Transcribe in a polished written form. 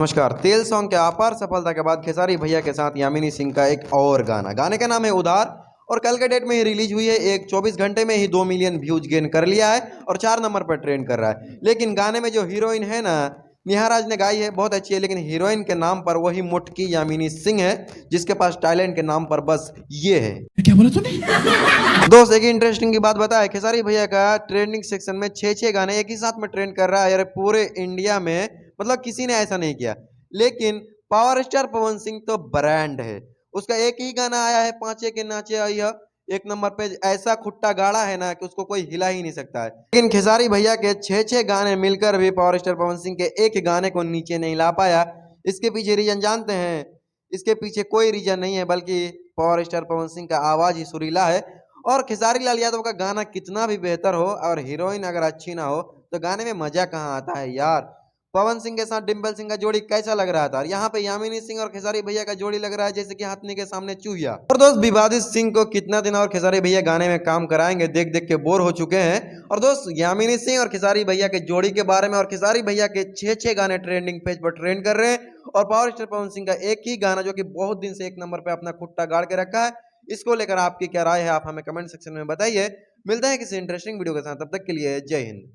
नमस्कार। तेल सॉन्ग के अपार सफलता के बाद खेसारी भैया के साथ यामिनी सिंह का एक और गाने का नाम है उधार और कल के डेट में ही रिलीज हुई है। एक 24 घंटे में ही 2 मिलियन व्यूज गेन कर लिया है और 4 नंबर पर ट्रेंड कर रहा है। लेकिन गाने में जो हीरोइन है ना, नेहा राज ने गाई है, बहुत अच्छी है, लेकिन हीरोइन के नाम पर वही मुटकी यामिनी सिंह है जिसके पास टैलेंट के नाम पर बस ये है। क्या बोला तूने? दोस्त एक इंटरेस्टिंग की बात बताए, खेसारी भैया का ट्रेंडिंग सेक्शन में 6 गाने एक ही साथ में ट्रेंड कर रहा है यार पूरे इंडिया में, मतलब किसी ने ऐसा नहीं किया। लेकिन पावर स्टार पवन सिंह तो ब्रांड है, उसका एक ही गाना आया है पांचे के नाचे आइया, एक नंबर पे ऐसा खुट्टा गाड़ा है ना कि उसको कोई हिला ही नहीं सकता है। लेकिन खेसारी भैया के 6 गाने मिलकर भी पावर स्टार पवन सिंह के एक गाने को नीचे नहीं ला पाया। इसके पीछे रीजन जानते हैं? इसके पीछे कोई रीजन नहीं है बल्कि पावर स्टार पवन सिंह का आवाज ही सुरीला है। और खेसारी लाल यादव का गाना कितना भी बेहतर हो और हीरोइन अगर अच्छी ना हो तो गाने में मजा कहाँ आता है यार। पवन सिंह के साथ डिम्पल सिंह का जोड़ी कैसा लग रहा था, और यहाँ पे यामिनी सिंह और खेसारी भैया का जोड़ी लग रहा है जैसे कि हाथनी के सामने चूहिया। और दोस्त विवादित सिंह को कितना दिन और खेसारी भैया गाने में काम कराएंगे, देख देख के बोर हो चुके हैं। और दोस्त यामिनी सिंह और खेसारी भैया के जोड़ी के बारे में, और खेसारी भैया के 6 गाने ट्रेंडिंग पेज पर ट्रेंड कर रहे हैं और पावर स्टार पवन सिंह का एक ही गाना जो कि बहुत दिन से एक नंबर पे अपना खुट्टा गाड़ के रखा है, इसको लेकर आपकी क्या राय है आप हमें कमेंट सेक्शन में बताइए। मिलते हैं किसी इंटरेस्टिंग वीडियो के साथ, तब तक के लिए जय हिंद।